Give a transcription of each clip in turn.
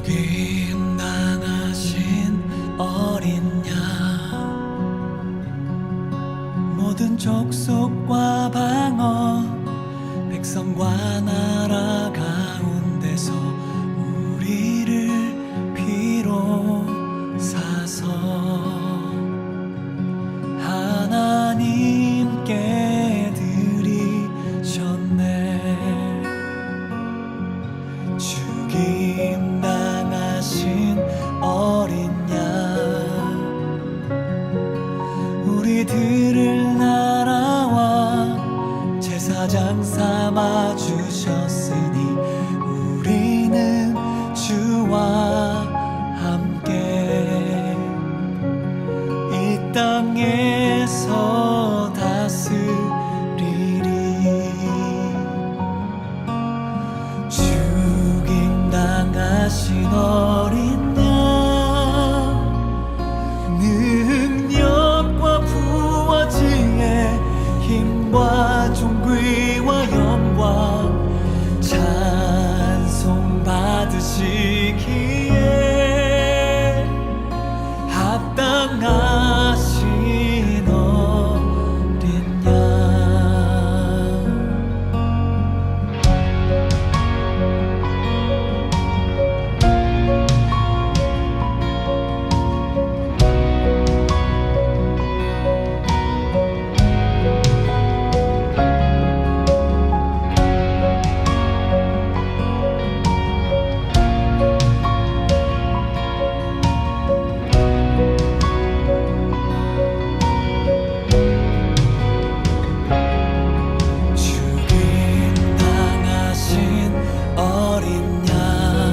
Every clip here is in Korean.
죽임 당하신 어린 양, 모든 족속과 방언, 백성과 나라 가운데서 우리를 피로 사서 하나님께 드리셨네. 죽임 당하신 어린 양, 우리들을 나라와 제사장 삼아 주셨으니 우리는 주와 함께 이 땅에서 다스리리. 죽임 당하신 어린 양, 능력과 부와 지혜, 힘과 존귀와 영광 찬송 받으시기에 합당하신 어린 양.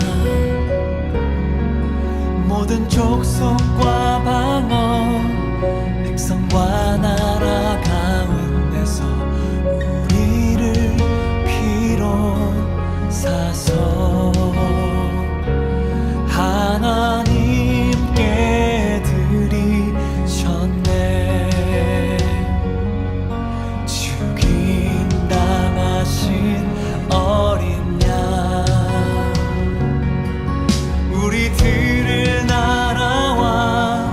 모든 족속과 방언, 백성과 나라 가운데서 우리를 피로 사서 하나님께 드리셨네. 죽임 당하신 어린 양, 우리들을 나라와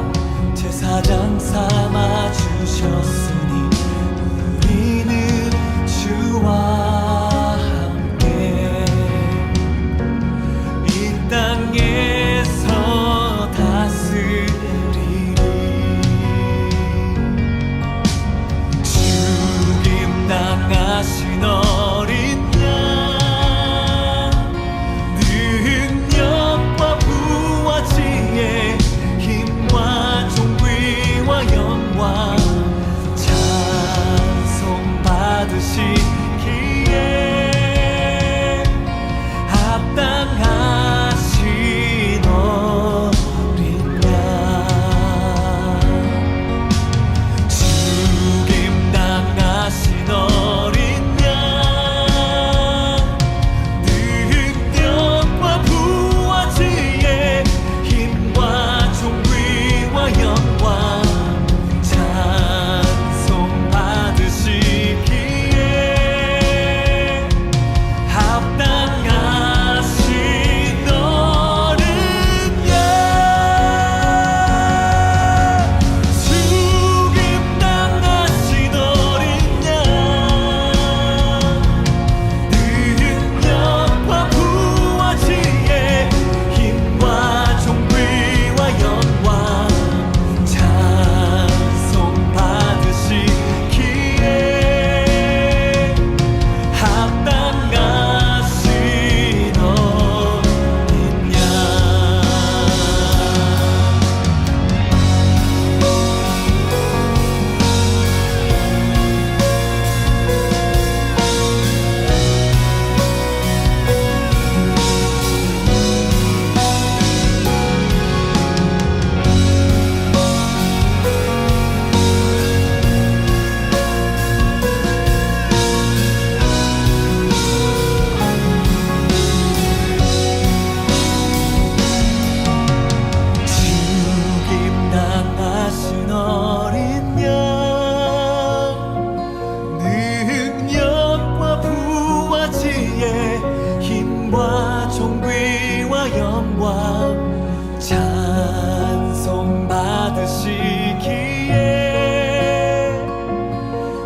영광 찬송 받으시기에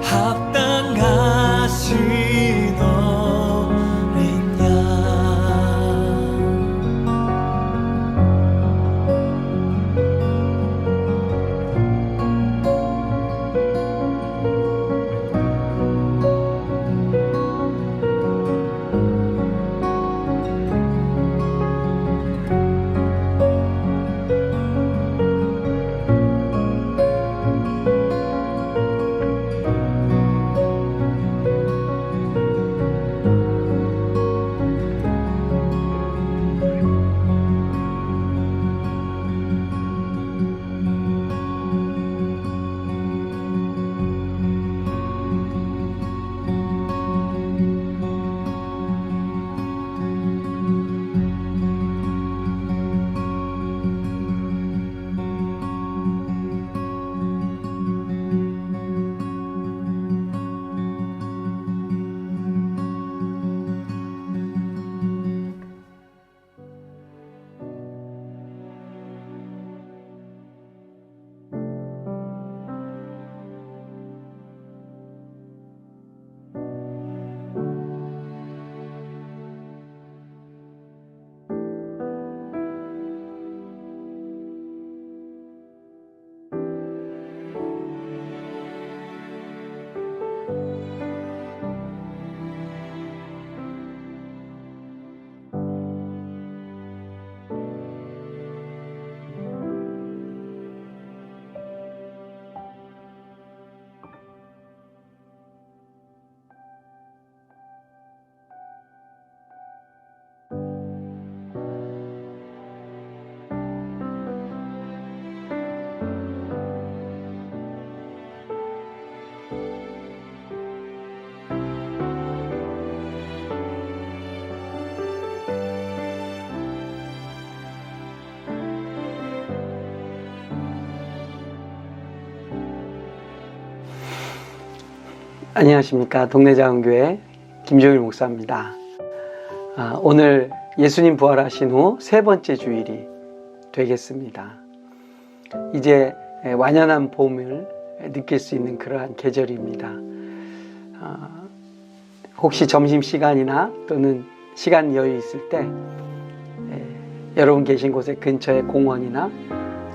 합당하신 어린 양. 안녕하십니까. 동네자원교회 김종일 목사입니다. 오늘 예수님 부활하신 후 세 번째 주일이 되겠습니다. 이제 완연한 봄을 느낄 수 있는 그러한 계절입니다. 혹시 점심시간이나 또는 시간 여유 있을 때 여러분 계신 곳에 근처의 공원이나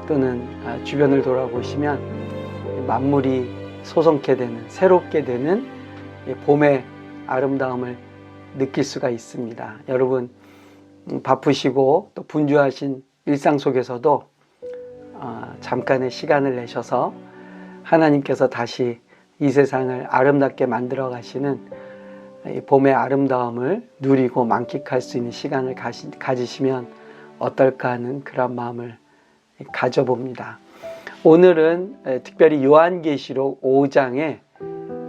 또는 주변을 돌아보시면 만물이 소성케 되는, 새롭게 되는 봄의 아름다움을 느낄 수가 있습니다. 여러분 바쁘시고 또 분주하신 일상 속에서도 잠깐의 시간을 내셔서 하나님께서 다시 이 세상을 아름답게 만들어 가시는 봄의 아름다움을 누리고 만끽할 수 있는 시간을 가지시면 어떨까 하는 그런 마음을 가져봅니다. 오늘은 특별히 요한계시록 5장에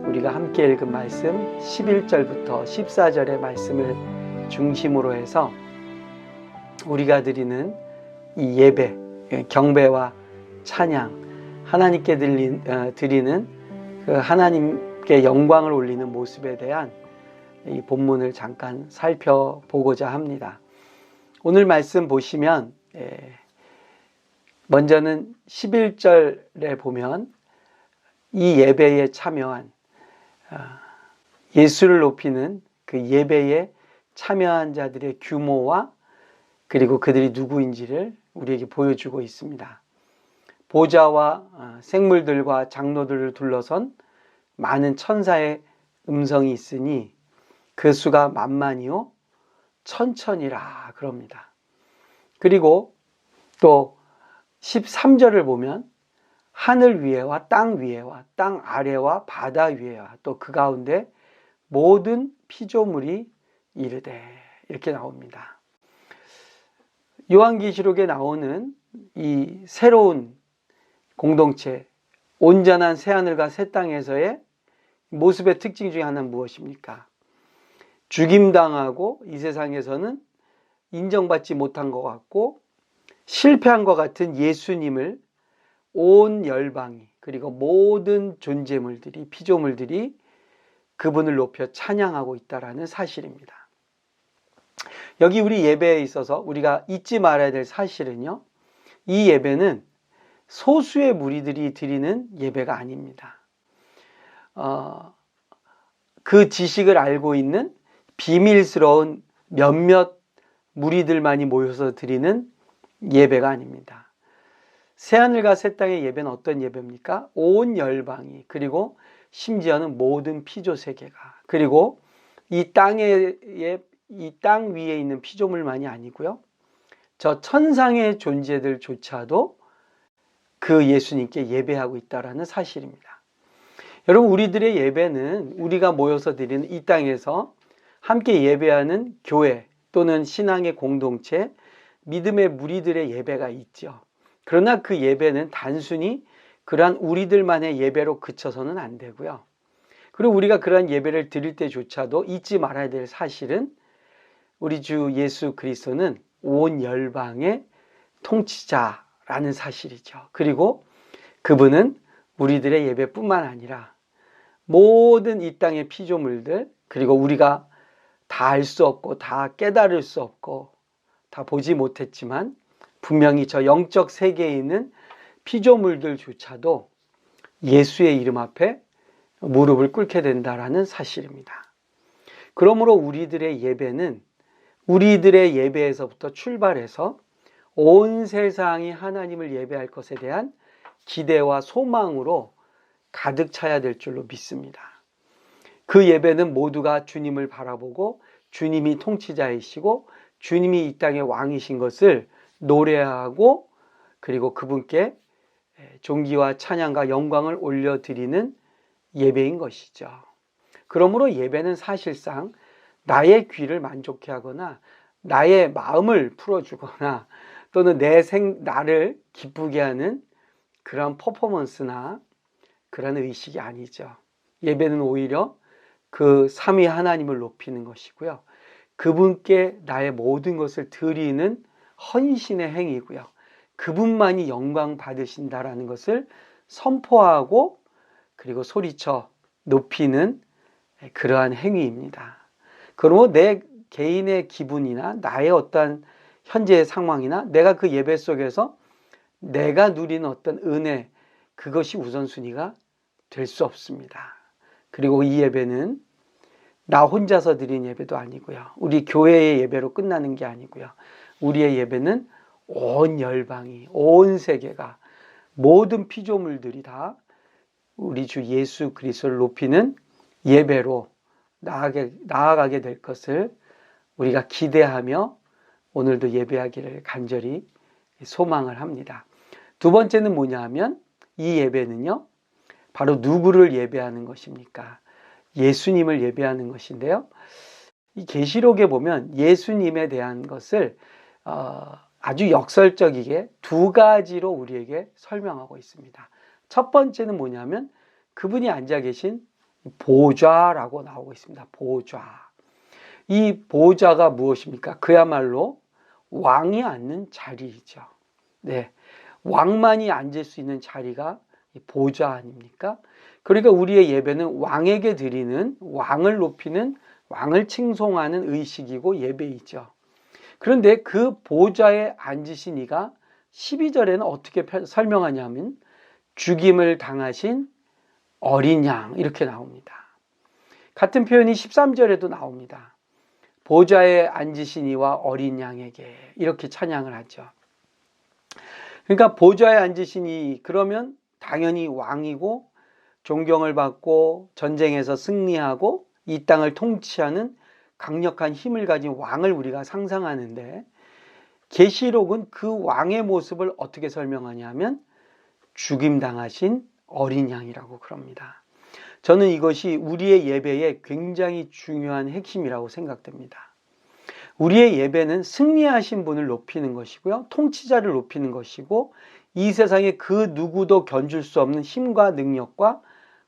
우리가 함께 읽은 말씀 11절부터 14절의 말씀을 중심으로 해서 우리가 드리는 이 예배, 경배와 찬양, 하나님께 드리는 그 하나님께 영광을 올리는 모습에 대한 이 본문을 잠깐 살펴보고자 합니다. 오늘 말씀 보시면 먼저는 11절에 보면 이 예배에 참여한 예수를 높이는 그 예배에 참여한 자들의 규모와 그리고 그들이 누구인지를 우리에게 보여주고 있습니다. 보좌와 생물들과 장로들을 둘러선 많은 천사의 음성이 있으니 그 수가 만만이요 천천이라 그럽니다. 그리고 또 13절을 보면 하늘 위에와 땅 아래와 바다 위에와 또 그 가운데 모든 피조물이 이르되 이렇게 나옵니다. 요한계시록에 나오는 이 새로운 공동체, 온전한 새하늘과 새 땅에서의 모습의 특징 중에 하나는 무엇입니까? 죽임당하고 이 세상에서는 인정받지 못한 것 같고 실패한 것 같은 예수님을 온 열방이 그리고 모든 존재물들이 피조물들이 그분을 높여 찬양하고 있다라는 사실입니다. 여기 우리 예배에 있어서 우리가 잊지 말아야 될 사실은요, 이 예배는 소수의 무리들이 드리는 예배가 아닙니다. 그 지식을 알고 있는 비밀스러운 몇몇 무리들만이 모여서 드리는 예배가 아닙니다. 새하늘과 새 땅의 예배는 어떤 예배입니까? 온 열방이, 그리고 심지어는 모든 피조 세계가, 그리고 이 땅 위에 있는 피조물만이 아니고요, 저 천상의 존재들조차도 그 예수님께 예배하고 있다는 사실입니다. 여러분, 우리들의 예배는 우리가 모여서 드리는 이 땅에서 함께 예배하는 교회 또는 신앙의 공동체, 믿음의 무리들의 예배가 있죠. 그러나 그 예배는 단순히 그러한 우리들만의 예배로 그쳐서는 안 되고요. 그리고 우리가 그러한 예배를 드릴 때조차도 잊지 말아야 될 사실은 우리 주 예수 그리스도는 온 열방의 통치자라는 사실이죠. 그리고 그분은 우리들의 예배뿐만 아니라 모든 이 땅의 피조물들, 그리고 우리가 다 알 수 없고 다 깨달을 수 없고 다 보지 못했지만 분명히 저 영적 세계에 있는 피조물들조차도 예수의 이름 앞에 무릎을 꿇게 된다라는 사실입니다. 그러므로 우리들의 예배는 우리들의 예배에서부터 출발해서 온 세상이 하나님을 예배할 것에 대한 기대와 소망으로 가득 차야 될 줄로 믿습니다. 그 예배는 모두가 주님을 바라보고 주님이 통치자이시고 주님이 이 땅의 왕이신 것을 노래하고, 그리고 그분께 존귀와 찬양과 영광을 올려드리는 예배인 것이죠. 그러므로 예배는 사실상 나의 귀를 만족해 하거나 나의 마음을 풀어주거나 또는 나를 기쁘게 하는 그런 퍼포먼스나 그런 의식이 아니죠. 예배는 오히려 그 삼위 하나님을 높이는 것이고요, 그분께 나의 모든 것을 드리는 헌신의 행위고요, 그분만이 영광 받으신다라는 것을 선포하고 그리고 소리쳐 높이는 그러한 행위입니다. 그러므로 내 개인의 기분이나 나의 어떤 현재의 상황이나 내가 그 예배 속에서 내가 누리는 어떤 은혜, 그것이 우선순위가 될 수 없습니다. 그리고 이 예배는 나 혼자서 드린 예배도 아니고요, 우리 교회의 예배로 끝나는 게 아니고요, 우리의 예배는 온 열방이, 온 세계가, 모든 피조물들이 다 우리 주 예수 그리스도를 높이는 예배로 나아가게 될 것을 우리가 기대하며 오늘도 예배하기를 간절히 소망을 합니다. 두 번째는 뭐냐 하면, 이 예배는요, 바로 누구를 예배하는 것입니까? 예수님을 예배하는 것인데요, 이 계시록에 보면 예수님에 대한 것을 아주 역설적이게 두 가지로 우리에게 설명하고 있습니다. 첫 번째는 뭐냐면 그분이 앉아 계신 보좌라고 나오고 있습니다. 보좌. 이 보좌가 무엇입니까? 그야말로 왕이 앉는 자리이죠. 네, 왕만이 앉을 수 있는 자리가 보좌 아닙니까? 그러니까 우리의 예배는 왕에게 드리는, 왕을 높이는, 왕을 칭송하는 의식이고 예배이죠. 그런데 그 보좌에 앉으신 이가 12절에는 어떻게 설명하냐면 죽임을 당하신 어린 양, 이렇게 나옵니다. 같은 표현이 13절에도 나옵니다. 보좌에 앉으신 이와 어린 양에게, 이렇게 찬양을 하죠. 그러니까 보좌에 앉으신 이, 그러면 당연히 왕이고 존경을 받고 전쟁에서 승리하고 이 땅을 통치하는 강력한 힘을 가진 왕을 우리가 상상하는데, 계시록은 그 왕의 모습을 어떻게 설명하냐면 죽임당하신 어린 양이라고 그럽니다. 저는 이것이 우리의 예배에 굉장히 중요한 핵심이라고 생각됩니다. 우리의 예배는 승리하신 분을 높이는 것이고요, 통치자를 높이는 것이고, 이 세상에 그 누구도 견줄 수 없는 힘과 능력과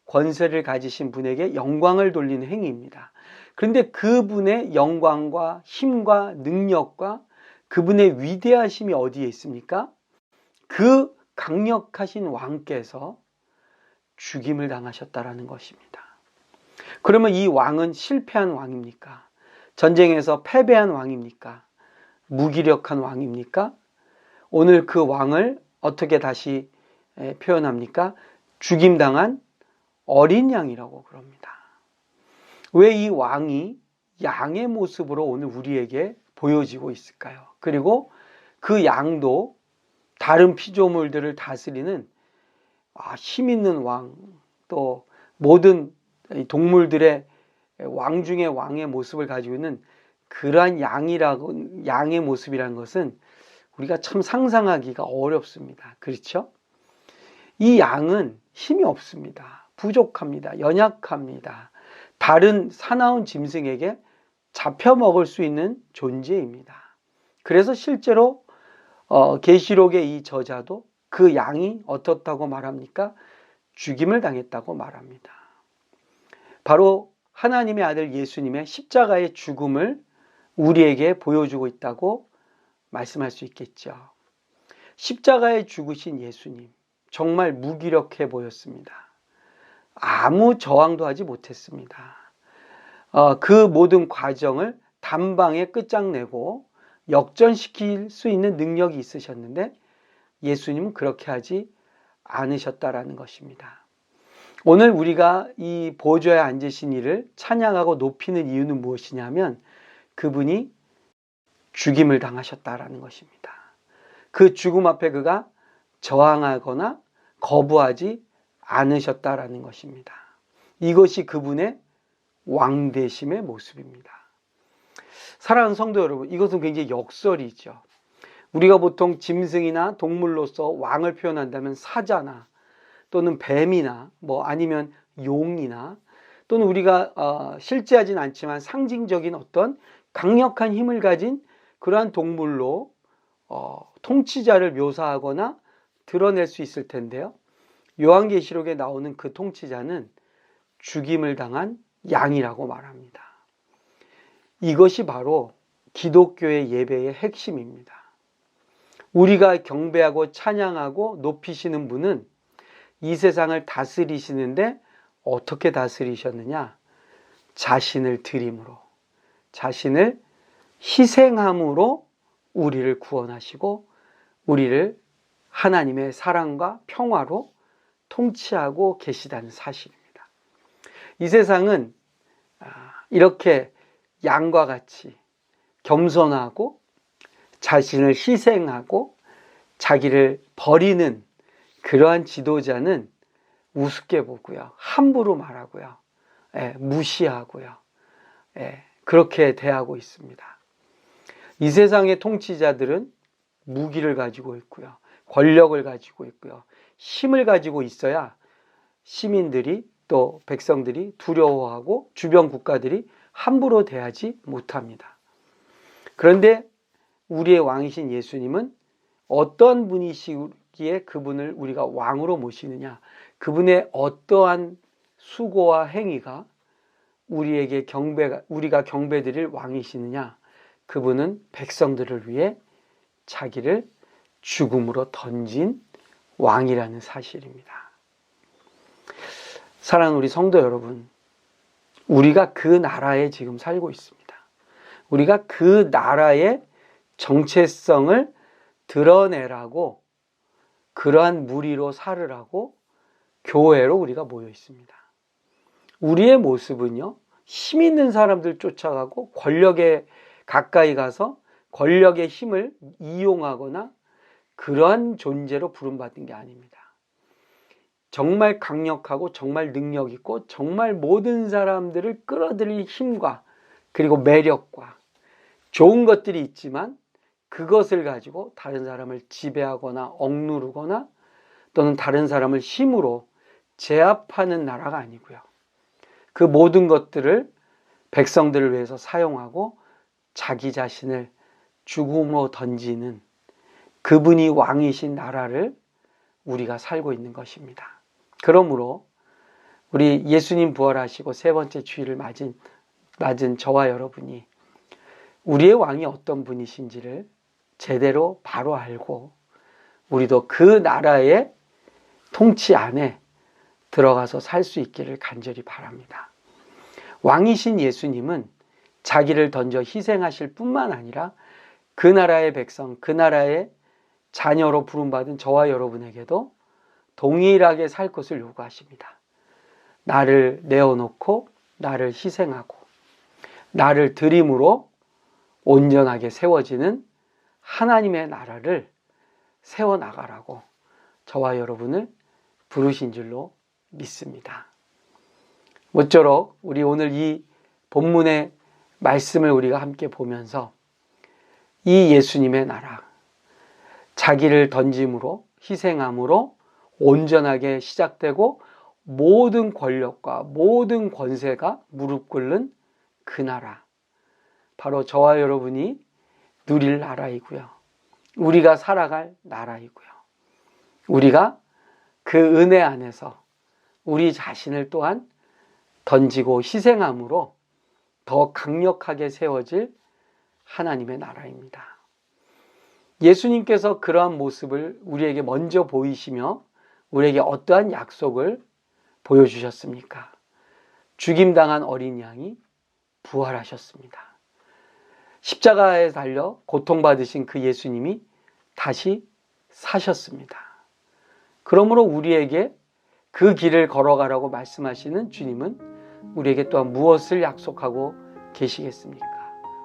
권세를 가지신 분에게 영광을 돌리는 행위입니다. 그런데 그분의 영광과 힘과 능력과 그분의 위대하심이 어디에 있습니까? 그 강력하신 왕께서 죽임을 당하셨다라는 것입니다. 그러면 이 왕은 실패한 왕입니까? 전쟁에서 패배한 왕입니까? 무기력한 왕입니까? 오늘 그 왕을 어떻게 다시 표현합니까? 죽임당한 어린 양이라고 그럽니다. 왜 이 왕이 양의 모습으로 오늘 우리에게 보여지고 있을까요? 그리고 그 양도 다른 피조물들을 다스리는 힘 있는 왕, 또 모든 동물들의 왕 중의 왕의 모습을 가지고 있는 그러한 양의 모습이라는 것은 우리가 참 상상하기가 어렵습니다. 그렇죠? 이 양은 힘이 없습니다. 부족합니다. 연약합니다. 다른 사나운 짐승에게 잡혀 먹을 수 있는 존재입니다. 그래서 실제로 계시록의 이 저자도 그 양이 어떻다고 말합니까? 죽임을 당했다고 말합니다. 바로 하나님의 아들 예수님의 십자가의 죽음을 우리에게 보여주고 있다고 말씀할 수 있겠죠. 십자가에 죽으신 예수님, 정말 무기력해 보였습니다. 아무 저항도 하지 못했습니다. 그 모든 과정을 단방에 끝장내고 역전시킬 수 있는 능력이 있으셨는데 예수님은 그렇게 하지 않으셨다라는 것입니다. 오늘 우리가 이 보좌에 앉으신 이를 찬양하고 높이는 이유는 무엇이냐면 그분이 죽임을 당하셨다라는 것입니다. 그 죽음 앞에 그가 저항하거나 거부하지 않으셨다라는 것입니다. 이것이 그분의 왕되심의 모습입니다. 사랑하는 성도 여러분, 이것은 굉장히 역설이죠. 우리가 보통 짐승이나 동물로서 왕을 표현한다면 사자나 또는 뱀이나 아니면 용이나 또는 우리가 실제하진 않지만 상징적인 어떤 강력한 힘을 가진 그러한 동물로 통치자를 묘사하거나 드러낼 수 있을 텐데요. 요한계시록에 나오는 그 통치자는 죽임을 당한 양이라고 말합니다. 이것이 바로 기독교의 예배의 핵심입니다. 우리가 경배하고 찬양하고 높이시는 분은 이 세상을 다스리시는데 어떻게 다스리셨느냐? 자신을 드림으로, 자신을 희생함으로 우리를 구원하시고 우리를 하나님의 사랑과 평화로 통치하고 계시다는 사실입니다. 이 세상은 이렇게 양과 같이 겸손하고 자신을 희생하고 자기를 버리는 그러한 지도자는 우습게 보고요. 함부로 말하고요. 무시하고요. 그렇게 대하고 있습니다. 이 세상의 통치자들은 무기를 가지고 있고요. 권력을 가지고 있고요. 힘을 가지고 있어야 시민들이 또 백성들이 두려워하고 주변 국가들이 함부로 대하지 못합니다. 그런데 우리의 왕이신 예수님은 어떤 분이시기에 그분을 우리가 왕으로 모시느냐? 그분의 어떠한 수고와 행위가 우리가 경배드릴 왕이시느냐? 그분은 백성들을 위해 자기를 죽음으로 던진 왕이라는 사실입니다. 사랑하는 우리 성도 여러분, 우리가 그 나라에 지금 살고 있습니다. 우리가 그 나라의 정체성을 드러내라고 그러한 무리로 살으라고 교회로 우리가 모여 있습니다. 우리의 모습은요, 힘 있는 사람들 쫓아가고 권력에 가까이 가서 권력의 힘을 이용하거나 그러한 존재로 부름받은 게 아닙니다. 정말 강력하고 정말 능력 있고 정말 모든 사람들을 끌어들일 힘과 그리고 매력과 좋은 것들이 있지만 그것을 가지고 다른 사람을 지배하거나 억누르거나 또는 다른 사람을 힘으로 제압하는 나라가 아니고요. 그 모든 것들을 백성들을 위해서 사용하고 자기 자신을 죽음으로 던지는 그분이 왕이신 나라를 우리가 살고 있는 것입니다. 그러므로 우리 예수님 부활하시고 세 번째 주일을 맞은 저와 여러분이 우리의 왕이 어떤 분이신지를 제대로 바로 알고 우리도 그 나라의 통치 안에 들어가서 살 수 있기를 간절히 바랍니다. 왕이신 예수님은 자기를 던져 희생하실 뿐만 아니라 그 나라의 백성, 그 나라의 자녀로 부름받은 저와 여러분에게도 동일하게 살 것을 요구하십니다. 나를 내어놓고 나를 희생하고 나를 드림으로 온전하게 세워지는 하나님의 나라를 세워나가라고 저와 여러분을 부르신 줄로 믿습니다. 모쪼록 우리 오늘 이 본문의 말씀을 우리가 함께 보면서 이 예수님의 나라, 자기를 던짐으로 희생함으로 온전하게 시작되고 모든 권력과 모든 권세가 무릎 꿇는 그 나라, 바로 저와 여러분이 누릴 나라이고요. 우리가 살아갈 나라이고요. 우리가 그 은혜 안에서 우리 자신을 또한 던지고 희생함으로 더 강력하게 세워질 하나님의 나라입니다. 예수님께서 그러한 모습을 우리에게 먼저 보이시며 우리에게 어떠한 약속을 보여주셨습니까? 죽임당한 어린 양이 부활하셨습니다. 십자가에 달려 고통받으신 그 예수님이 다시 사셨습니다. 그러므로 우리에게 그 길을 걸어가라고 말씀하시는 주님은 우리에게 또한 무엇을 약속하고 계시겠습니까?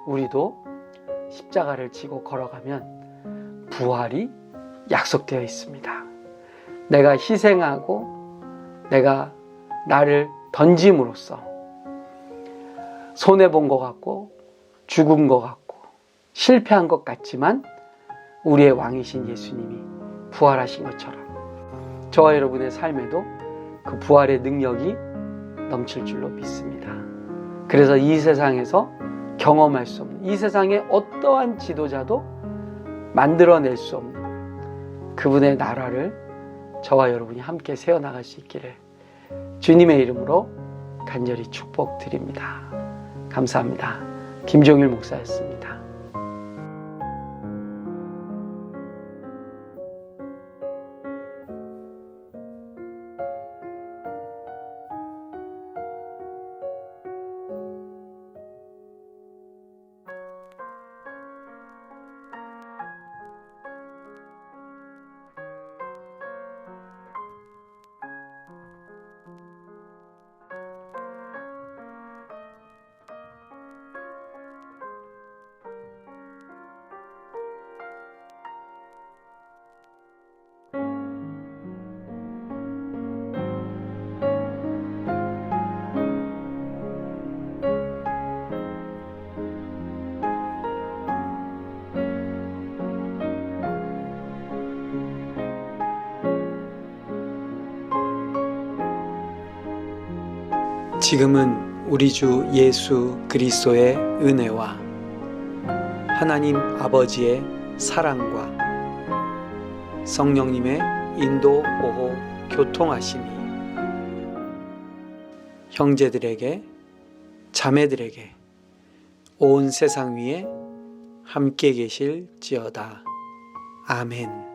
우리도 십자가를 지고 걸어가면 부활이 약속되어 있습니다. 내가 희생하고 내가 나를 던짐으로써 손해본 것 같고 죽은 것 같고 실패한 것 같지만 우리의 왕이신 예수님이 부활하신 것처럼 저와 여러분의 삶에도 그 부활의 능력이 넘칠 줄로 믿습니다. 그래서 이 세상에서 경험할 수 없는, 이 세상의 어떠한 지도자도 만들어낼 수 없는 그분의 나라를 저와 여러분이 함께 세워나갈 수 있기를 주님의 이름으로 간절히 축복드립니다. 감사합니다. 김종일 목사였습니다. 지금은 우리 주 예수 그리스도의 은혜와 하나님 아버지의 사랑과 성령님의 인도, 보호, 교통하심이 형제들에게, 자매들에게 온 세상 위에 함께 계실지어다. 아멘.